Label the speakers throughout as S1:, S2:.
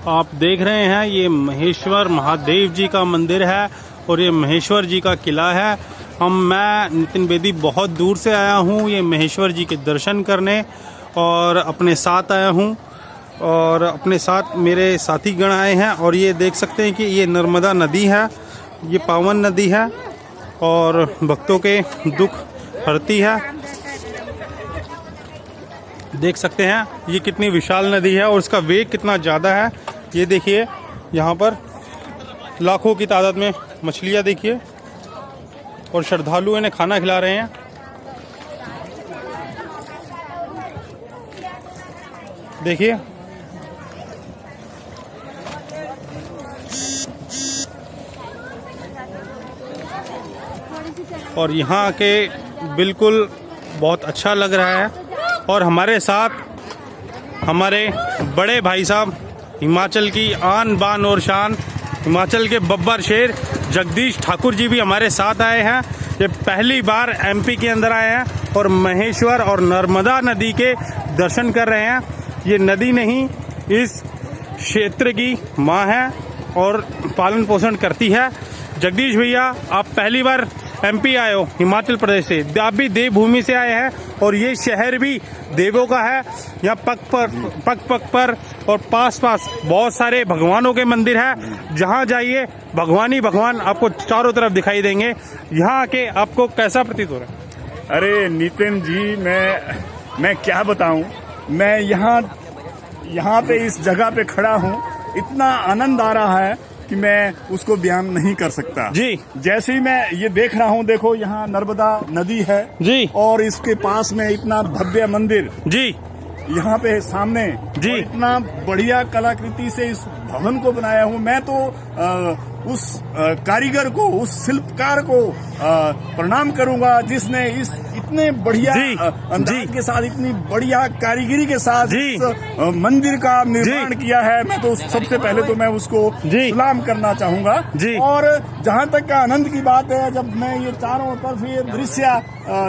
S1: आप देख रहे हैं ये महेश्वर महादेव जी का मंदिर है और ये महेश्वर जी का किला है। मैं नितिन बेदी बहुत दूर से आया हूँ ये महेश्वर जी के दर्शन करने और अपने साथ आया हूँ और अपने साथ मेरे साथी गण आए हैं। और ये देख सकते हैं कि ये नर्मदा नदी है, ये पावन नदी है और भक्तों के दुख हरती है। देख सकते हैं ये कितनी विशाल नदी है और इसका वेग कितना ज़्यादा है। ये देखिए यहाँ पर लाखों की तादाद में मछलियाँ देखिए और श्रद्धालु इन्हें खाना खिला रहे हैं। देखिए और यहाँ के बिल्कुल बहुत अच्छा लग रहा है। और हमारे साथ हमारे बड़े भाई साहब हिमाचल की आन बान और शान, हिमाचल के बब्बर शेर जगदीश ठाकुर जी भी हमारे साथ आए हैं। ये पहली बार एमपी के अंदर आए हैं और महेश्वर और नर्मदा नदी के दर्शन कर रहे हैं। ये नदी नहीं, इस क्षेत्र की माँ है और पालन पोषण करती है। जगदीश भैया, आप पहली बार एमपी आए हो हिमाचल प्रदेश से, आप भी देवभूमि से आए हैं और ये शहर भी देवों का है। यहाँ पग पर और पास बहुत सारे भगवानों के मंदिर है। जहाँ जाइए भगवान ही भगवान आपको चारों तरफ दिखाई देंगे। यहाँ आके आपको कैसा प्रतीत हो रहा है?
S2: अरे नितिन जी, मैं क्या बताऊं, मैं यहाँ पे इस जगह पे खड़ा हूँ, इतना आनंद आ रहा है कि मैं उसको बयान नहीं कर सकता
S1: जी।
S2: जैसे ही मैं ये देख रहा हूँ, देखो यहाँ नर्मदा नदी है
S1: जी
S2: और इसके पास में इतना भव्य मंदिर
S1: जी,
S2: यहाँ पे सामने
S1: जी,
S2: इतना बढ़िया कलाकृति से इस भवन को बनाया हूँ। मैं तो उस कारीगर को, उस शिल्पकार को प्रणाम करूंगा जिसने इस इतने बढ़िया अंदाज के साथ, इतनी बढ़िया कारीगरी के साथ इस मंदिर का निर्माण किया है। मैं तो सबसे पहले तो मैं उसको सलाम करना चाहूंगा। और जहाँ तक का आनंद की बात है, जब मैं ये चारों तरफ ये दृश्य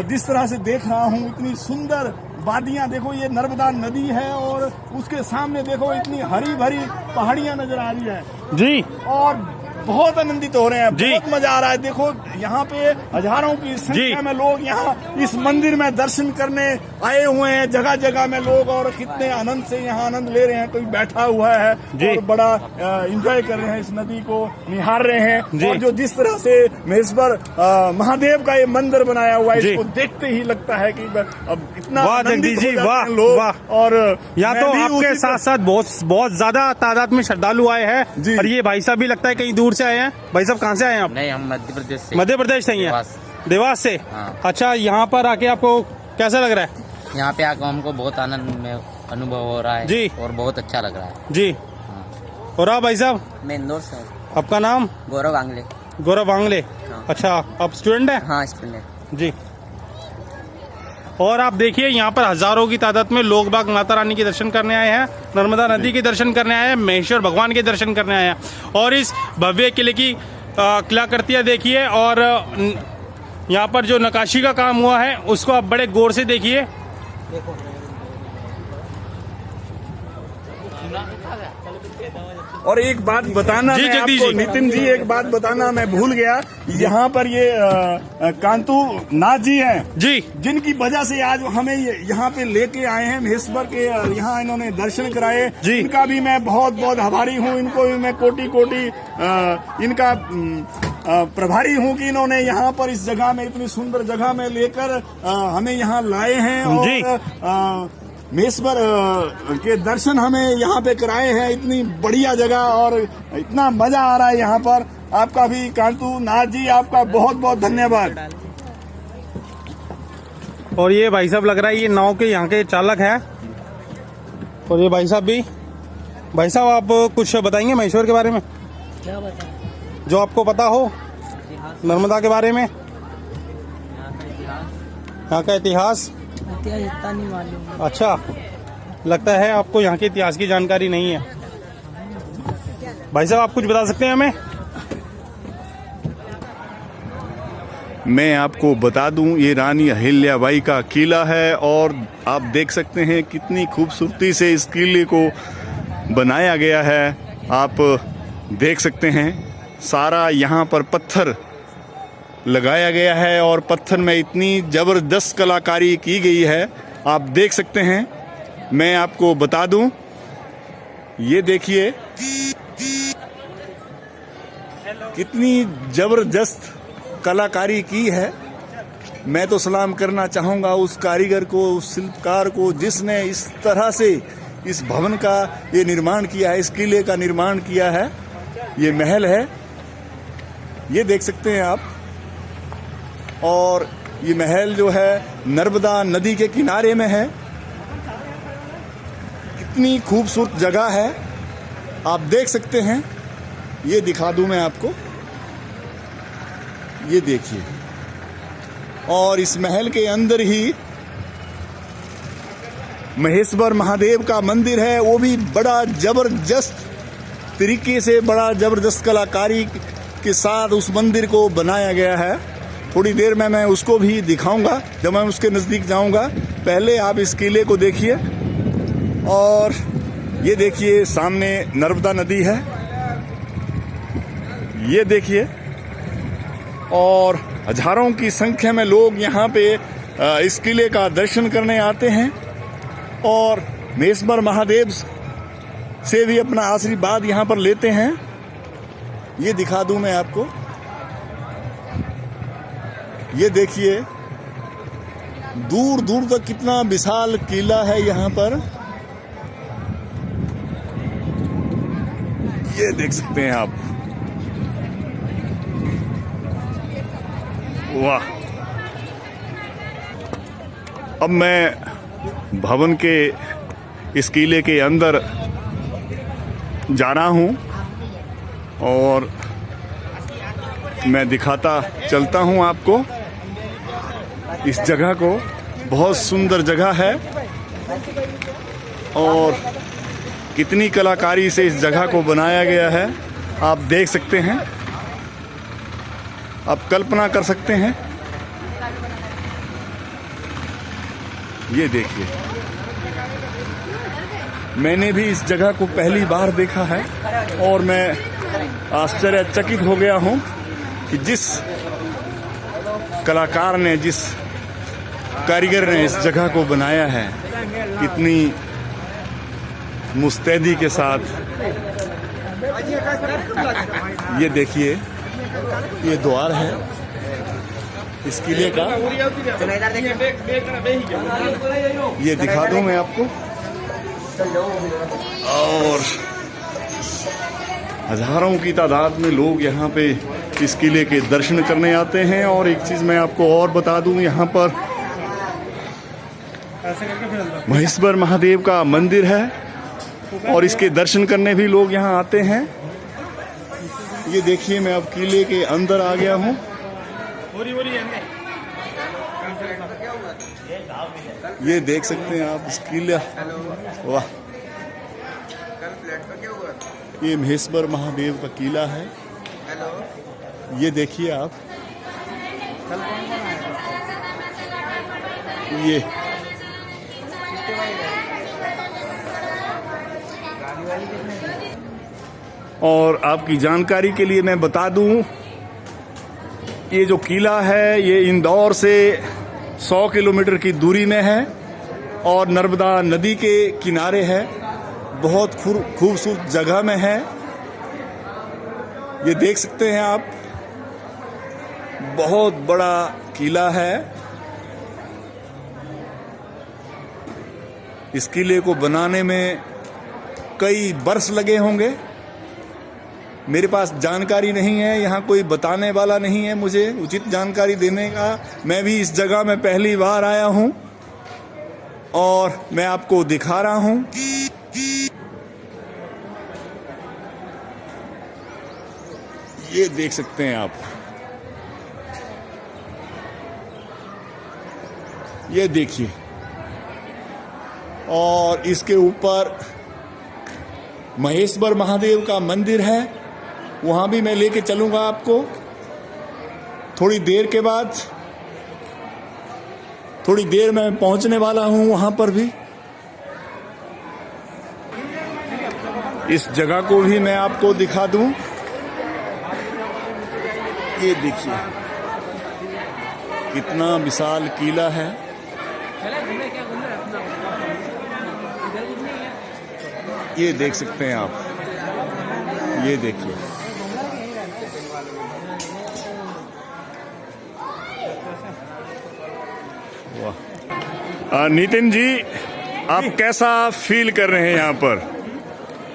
S2: जिस तरह से देख रहा हूँ, इतनी सुंदर वादियां देखो, ये नर्मदा नदी है और उसके सामने देखो इतनी हरी भरी पहाड़ियां नजर आ रही है
S1: जी,
S2: और बहुत आनंदित हो रहे हैं, बहुत मजा आ रहा है। देखो यहाँ पे हजारों की संख्या में लोग यहाँ इस मंदिर में दर्शन करने आए हुए हैं, जगह जगह में लोग, और कितने आनंद से यहाँ आनंद ले रहे हैं। कोई बैठा हुआ है और बड़ा एंजॉय कर रहे हैं, इस नदी को निहार रहे हैं। और जो जिस तरह से महेश्वर महादेव का ये मंदिर बनाया हुआ है, इसको देखते ही लगता है कि अब इतना
S1: जगदीश जी, वाह।
S2: और
S1: यहाँ तो आपके साथ साथ बहुत ज्यादा तादाद में श्रद्धालु आए हैं। और ये भाई साहब भी लगता है कहीं दूर से आए हैं। भाई साहब कहाँ से आए हैं आप?
S3: नहीं, हम मध्य प्रदेश से।
S1: मध्य प्रदेश से ही हैं? देवास से।
S3: हाँ।
S1: अच्छा, यहाँ पर आके आपको कैसा लग रहा है?
S3: यहाँ पे आकर हमको बहुत आनंद में अनुभव हो रहा है जी, और बहुत अच्छा लग रहा है जी। हाँ।
S1: और आप भाई साहब?
S3: मैं इंदौर से हूँ।
S1: आपका नाम?
S3: गौरव आंगले।
S1: गौरव आंगले।
S3: हाँ।
S1: अच्छा, आप स्टूडेंट हैं?
S3: हाँ, स्टूडेंट है
S1: जी। और आप देखिए यहाँ पर हजारों की तादाद में लोग बाग माता रानी के दर्शन करने आए हैं, नर्मदा नदी के दर्शन करने आए हैं, महेश्वर भगवान के दर्शन करने आए हैं। और इस भव्य किले की कलाकृतियाँ देखिए और यहाँ पर जो नक्काशी का काम हुआ है उसको आप बड़े गौर से देखिए।
S2: और एक बात बताना
S1: जी,
S2: मैं आपको, नितिन जी, एक बात बताना मैं भूल गया। यहाँ पर ये कांतु नाथ जी हैं
S1: जी,
S2: जिनकी वजह से आज हमें यहाँ पे लेके आए हैं महेश्वर के, यहाँ इन्होंने दर्शन कराए। इनका भी मैं बहुत बहुत आभारी हूँ। इनको भी मैं कोटि इनका प्रभारी हूँ कि इन्होंने यहाँ पर इस जगह में, इतनी सुंदर जगह में लेकर हमें यहाँ लाए हैं और महेश्वर के दर्शन हमें यहाँ पे कराए हैं। इतनी बढ़िया जगह और इतना मजा आ रहा है यहाँ पर। आपका भी कांतु नाथ जी, आपका बहुत बहुत धन्यवाद।
S1: और ये भाई साहब लग रहा है ये नाव के यहाँ के चालक है। और ये भाई साहब भी। भाई साहब, आप कुछ बताएंगे महेश्वर के बारे में?
S3: क्या बताएं?
S1: जो आपको पता हो नर्मदा के बारे में, यहाँ का इतिहास
S3: इतना नहीं मालूम।
S1: अच्छा, लगता है आपको यहाँ के इतिहास की जानकारी नहीं है। भाई साहब, आप कुछ बता सकते हैं हमें?
S2: मैं आपको बता दूं, ये रानी अहिल्याबाई का किला है और आप देख सकते हैं कितनी खूबसूरती से इस किले को बनाया गया है। आप देख सकते हैं सारा यहाँ पर पत्थर लगाया गया है और पत्थर में इतनी ज़बरदस्त कलाकारी की गई है, आप देख सकते हैं। मैं आपको बता दूं, ये देखिए कितनी ज़बरदस्त कलाकारी की है। मैं तो सलाम करना चाहूँगा उस कारीगर को, उस शिल्पकार को, जिसने इस तरह से इस भवन का ये निर्माण किया है, इस किले का निर्माण किया है। ये महल है, ये देख सकते हैं आप। और ये महल जो है नर्मदा नदी के किनारे में है। कितनी खूबसूरत जगह है, आप देख सकते हैं। ये दिखा दूं मैं आपको, ये देखिए। और इस महल के अंदर ही महेश्वर महादेव का मंदिर है, वो भी बड़ा जबरदस्त तरीके से, बड़ा जबरदस्त कलाकारी के साथ उस मंदिर को बनाया गया है। थोड़ी देर में मैं उसको भी दिखाऊंगा जब मैं उसके नज़दीक जाऊंगा। पहले आप इस किले को देखिए। और ये देखिए सामने नर्मदा नदी है, ये देखिए। और हजारों की संख्या में लोग यहाँ पे इस किले का दर्शन करने आते हैं और महेश्वर महादेव से भी अपना आशीर्वाद यहाँ पर लेते हैं। ये दिखा दूं मैं आपको, ये देखिए दूर दूर तक कितना विशाल किला है यहाँ पर, ये देख सकते हैं आप। वाह। अब मैं भवन के इस किले के अंदर जा रहा हूँ और मैं दिखाता चलता हूँ आपको इस जगह को। बहुत सुंदर जगह है और कितनी कलाकारी से इस जगह को बनाया गया है, आप देख सकते हैं। आप कल्पना कर सकते हैं। ये देखिए, मैंने भी इस जगह को पहली बार देखा है और मैं आश्चर्यचकित हो गया हूं कि जिस कलाकार ने, जिस कारीगर ने इस जगह को बनाया है, इतनी मुस्तैदी के साथ। ये देखिए, ये द्वार है इस किले का, ये दिखा दूं मैं आपको। और हजारों की तादाद में लोग यहाँ पे इस किले के दर्शन करने आते हैं। और एक चीज मैं आपको और बता दूं, यहाँ पर महेश्वर महादेव का मंदिर है और इसके दर्शन करने भी लोग यहाँ आते हैं। ये देखिए, मैं अब किले के अंदर आ गया हूँ। ये देख सकते हैं आप इस किले, वाह। ये महेश्वर महादेव का किला है, ये देखिए आप। ये और आपकी जानकारी के लिए मैं बता दूं, ये जो किला है ये इंदौर से 100 किलोमीटर की दूरी में है और नर्मदा नदी के किनारे है। बहुत खूबसूरत जगह में है, ये देख सकते हैं आप। बहुत बड़ा किला है। इस किले को बनाने में कई वर्ष लगे होंगे। मेरे पास जानकारी नहीं है, यहाँ कोई बताने वाला नहीं है मुझे उचित जानकारी देने का। मैं भी इस जगह में पहली बार आया हूँ और मैं आपको दिखा रहा हूँ। ये देख सकते हैं आप, ये देखिए। और इसके ऊपर महेश्वर महादेव का मंदिर है, वहाँ भी मैं लेके चलूँगा आपको थोड़ी देर के बाद। थोड़ी देर में पहुँचने वाला हूँ वहाँ पर भी। इस जगह को भी मैं आपको दिखा दूं। ये देखिए कितना विशाल किला है। ये देख सकते हैं आप, ये देखिए। वाह। नितिन जी, आप कैसा फील कर रहे हैं यहाँ पर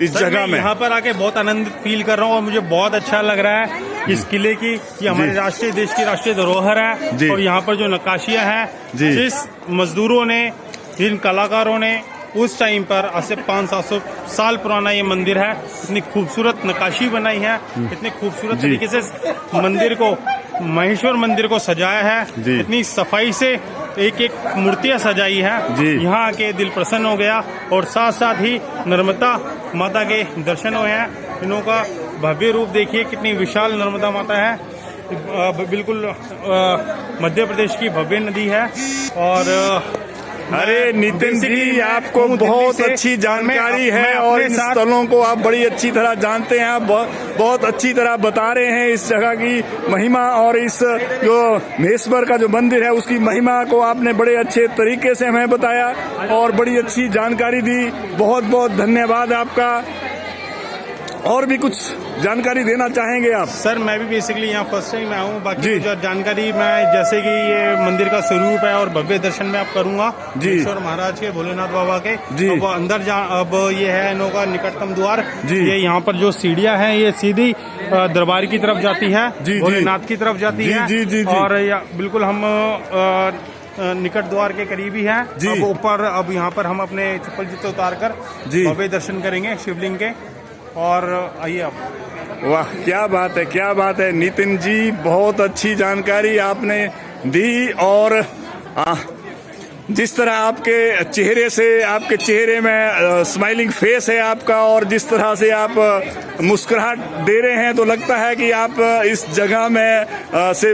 S2: इस जगह में?
S1: यहाँ पर आके बहुत आनंदित फील कर रहा हूँ और मुझे बहुत अच्छा लग रहा है इस किले की, ये हमारे राष्ट्रीय देश की राष्ट्रीय धरोहर है। और यहाँ पर जो नक्काशियाँ हैं, जिस मजदूरों ने, जिन कलाकारों ने उस टाइम पर आज से 500-700 साल पुराना ये मंदिर है, इतनी खूबसूरत नक्काशी बनाई है, इतनी खूबसूरत तरीके से मंदिर को, महेश्वर मंदिर को सजाया है, इतनी सफाई से एक एक मूर्तियां सजाई है। यहाँ आके दिल प्रसन्न हो गया और साथ साथ ही नर्मदा माता के दर्शन हुए हैं। इनों का भव्य रूप देखिए, कितनी विशाल नर्मदा माता है। बिल्कुल मध्य प्रदेश की भव्य नदी है। और
S2: अरे नितिन जी, आपको बहुत अच्छी जानकारी है और इन स्थलों को आप बड़ी अच्छी तरह जानते हैं। आप बहुत अच्छी तरह बता रहे हैं इस जगह की महिमा, और इस जो महेश्वर का जो मंदिर है उसकी महिमा को आपने बड़े अच्छे तरीके से हमें बताया और बड़ी अच्छी जानकारी दी। बहुत बहुत धन्यवाद आपका। और भी कुछ जानकारी देना चाहेंगे आप?
S1: सर, मैं भी बेसिकली यहाँ फर्स्ट टाइम आया हूँ। बाकी जो जानकारी मैं, जैसे कि ये मंदिर का स्वरूप है और भव्य दर्शन में आप करूंगा ईश्वर महाराज के, भोलेनाथ बाबा के। अब वो अंदर अब ये है इनों का निकटतम द्वार। ये यहाँ पर जो सीढ़ियाँ हैं ये सीधी दरबार की तरफ जाती है, भोलेनाथ की तरफ जाती है। और बिल्कुल हम निकट द्वार के करीब ही है। अब ऊपर, अब यहाँ पर हम अपने चप्पल जूते उतार कर भव्य दर्शन करेंगे शिवलिंग के। और आइए आप।
S2: वाह, क्या बात है, क्या बात है नितिन जी, बहुत अच्छी जानकारी आपने दी। और जिस तरह आपके चेहरे से, आपके चेहरे में स्माइलिंग फेस है आपका, और जिस तरह से आप मुस्कुराहट दे रहे हैं, तो लगता है कि आप इस जगह में से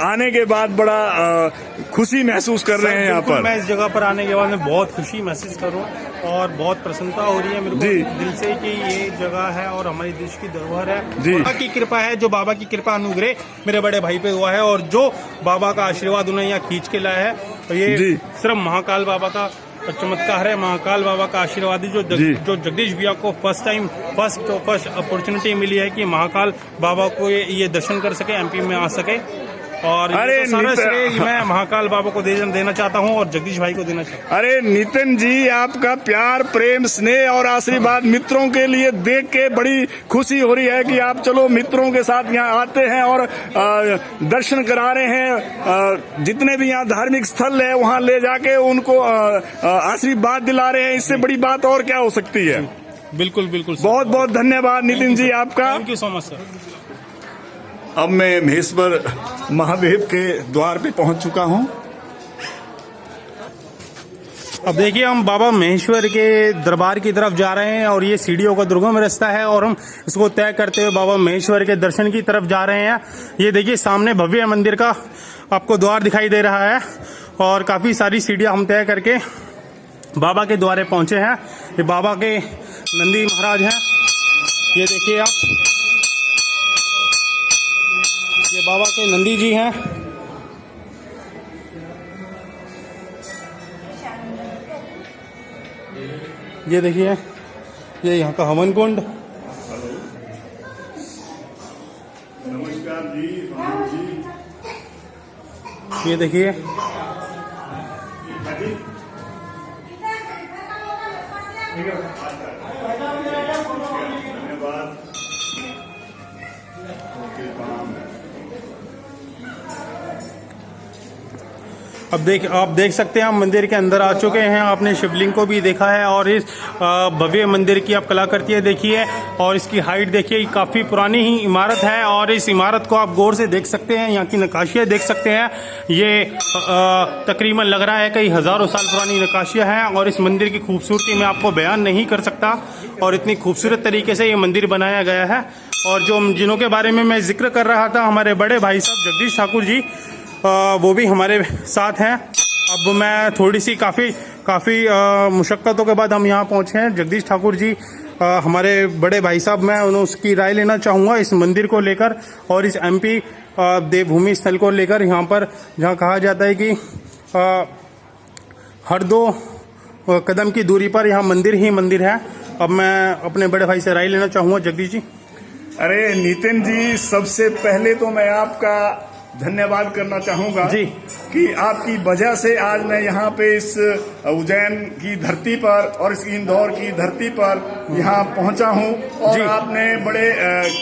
S2: आने के बाद बड़ा खुशी महसूस कर रहे हैं यहाँ पर।
S1: मैं इस जगह पर आने के बाद में बहुत खुशी महसूस कर रहा हूँ और बहुत प्रसन्नता हो रही है मेरे को दिल से कि ये जगह है और हमारे देश की धरोहर है। बाबा की कृपा है, जो बाबा की कृपा अनुग्रह मेरे बड़े भाई पे हुआ है और जो बाबा का आशीर्वाद उन्हें यहाँ खींच के लाया है, तो ये सिर्फ महाकाल बाबा का चमत्कार है। महाकाल बाबा का आशीर्वाद ही जो जगदीश भैया को फर्स्ट अपॉर्चुनिटी मिली है कि महाकाल बाबा को ये दर्शन कर सके, एमपी में आ सके। और अरे तो सारा श्रेय मैं महाकाल बाबा को देना चाहता हूं और जगदीश भाई को देना चाहता हूं।
S2: अरे नितिन जी, आपका प्यार, प्रेम, स्नेह और आशीर्वाद मित्रों के लिए देख के बड़ी खुशी हो रही है कि आप चलो मित्रों के साथ यहाँ आते हैं और दर्शन करा रहे हैं। जितने भी यहाँ धार्मिक स्थल है वहाँ ले जाके उनको आशीर्वाद दिला रहे हैं। इससे बड़ी बात और क्या हो सकती है?
S1: बिल्कुल बिल्कुल।
S2: बहुत बहुत धन्यवाद नितिन जी आपका।
S1: Thank you so much sir.
S2: अब मैं महेश्वर महादेव के द्वार पे पहुंच चुका हूं।
S1: अब देखिए, हम बाबा महेश्वर के दरबार की तरफ जा रहे हैं और ये सीढ़ियों का दुर्गम रास्ता है और हम इसको तय करते हुए बाबा महेश्वर के दर्शन की तरफ जा रहे हैं। ये देखिए, सामने भव्य मंदिर का आपको द्वार दिखाई दे रहा है और काफी सारी सीढ़ियां हम तय करके बाबा के द्वारे पहुंचे हैं। ये बाबा के नंदी महाराज हैं, ये देखिए आप, ये बाबा के नंदी जी हैं। ये देखिए, ये यहाँ का हवन कुंड।
S2: नमस्कार जी।
S1: ये देखिए, अब आप देख सकते हैं, हम मंदिर के अंदर आ चुके हैं। आपने शिवलिंग को भी देखा है और इस भव्य मंदिर की आप कलाकृतियां देखिए और इसकी हाइट देखिए। काफी पुरानी ही इमारत है और इस इमारत को आप गौर से देख सकते हैं, यहाँ की नक्काशियां देख सकते हैं। ये तकरीबन लग रहा है कई हजारों साल पुरानी नक्काशियां हैं और इस मंदिर की खूबसूरती मैं आपको बयान नहीं कर सकता। और इतनी खूबसूरत तरीके से ये मंदिर बनाया गया है। और जिन्हों के बारे में मैं जिक्र कर रहा था, हमारे बड़े भाई साहब जगदीश ठाकुर जी, वो भी हमारे साथ हैं। अब मैं थोड़ी सी काफ़ी मुशक्क़तों के बाद हम यहाँ पहुँचे हैं। जगदीश ठाकुर जी हमारे बड़े भाई साहब, मैं उसकी राय लेना चाहूँगा इस मंदिर को लेकर और इस MP देवभूमि स्थल को लेकर। यहाँ पर जहाँ कहा जाता है कि हर 2 कदम की दूरी पर यहाँ मंदिर ही मंदिर है। अब मैं अपने बड़े भाई से राय लेना चाहूँगा। जगदीश जी।
S2: अरे नितिन जी, सबसे पहले तो मैं आपका धन्यवाद करना चाहूंगा
S1: जी
S2: कि आपकी वजह से आज मैं यहाँ पे इस उज्जैन की धरती पर और इस इंदौर की धरती पर यहाँ पहुँचा हूँ। और आपने बड़े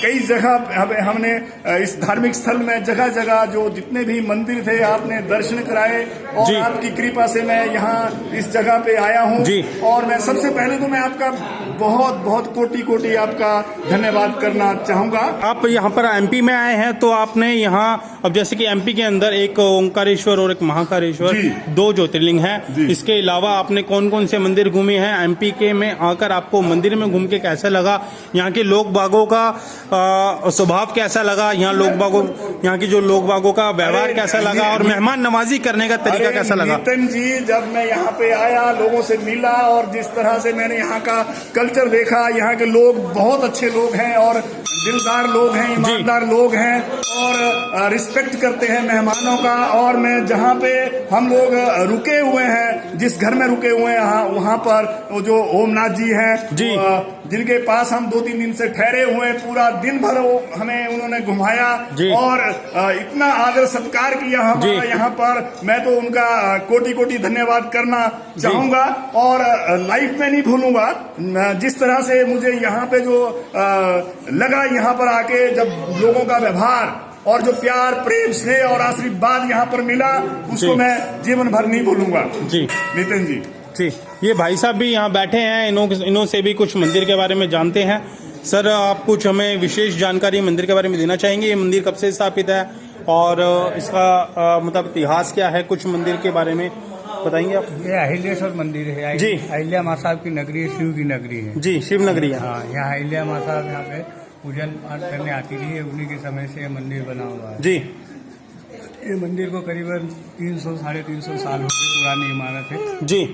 S2: कई जगह हमने इस धार्मिक स्थल में जगह जगह जो जितने भी मंदिर थे आपने दर्शन कराए और आपकी कृपा से मैं यहाँ इस जगह पे आया हूँ। और मैं सबसे पहले तो मैं आपका बहुत बहुत कोटि कोटि आपका धन्यवाद करना चाहूंगा।
S1: आप यहाँ पर MP में आए हैं तो आपने यहाँ, अब जैसे कि MP के अंदर एक ओंकारेश्वर और एक महाकालेश्वर 2 ज्योतिर्लिंग हैं। इसके अलावा आपने कौन कौन से मंदिर घूमे हैं? MP के में आकर आपको मंदिर में घूम के कैसा लगा? यहाँ के लोग बागों का स्वभाव कैसा लगा? यहाँ की जो लोग बागों का व्यवहार कैसा लगा? और मेहमान नवाजी करने का तरीका कैसा लगा?
S2: नितिन जी, जब मैं यहाँ पे आया, लोगों से मिला और जिस तरह से मैंने यहाँ का कल्चर देखा, यहाँ के लोग बहुत अच्छे लोग हैं और दिलदार लोग हैं, ईमानदार लोग हैं और रिस्पेक्ट करते हैं मेहमानों का। और मैं जहाँ पे हम लोग रुके हुए हैं, जिस घर में रुके हुए हैं, वहाँ पर वो जो ओमनाथ जी हैं, जिनके पास हम 2-3 दिन से ठहरे हुए, पूरा दिन भर हमें उन्होंने घुमाया और इतना आदर सत्कार किया हमारा यहाँ पर। मैं तो उनका कोटि कोटि धन्यवाद करना चाहूंगा और लाइफ में नहीं भूलूंगा जिस तरह से मुझे यहाँ पे जो लगा, यहाँ पर आके जब लोगों का व्यवहार और जो प्यार, प्रेम, स्नेह और आशीर्वाद यहाँ पर मिला, उसको मैं जीवन भर नहीं भूलूंगा। नितिन जी।
S1: ये भाई साहब भी यहाँ बैठे हैं, इन्हों से भी कुछ मंदिर के बारे में जानते हैं। सर, आप कुछ हमें विशेष जानकारी मंदिर के बारे में देना चाहेंगे? ये मंदिर कब से स्थापित है और इसका मतलब इतिहास क्या है? कुछ मंदिर के बारे में बताएंगे आप?
S4: ये अहिल्याश्वर मंदिर है जी। अहिल्या माँ साहब की नगरी है, शिव की नगरी है
S1: जी, शिव नगरी है।
S4: हाँ, यहाँ अहिल्या माँ साहब यहाँ पे पूजन पाठ करने आती रही है, उन्हीं के समय से ये मंदिर बना हुआ है
S1: जी।
S4: ये मंदिर को करीबन 300-350 साल हो गए, पुरानी इमारत है
S1: जी।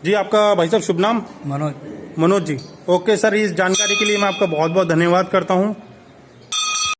S1: जी, आपका भाई साहब शुभ नाम?
S4: मनोज
S1: जी। ओके सर, इस जानकारी के लिए मैं आपका बहुत बहुत धन्यवाद करता हूँ।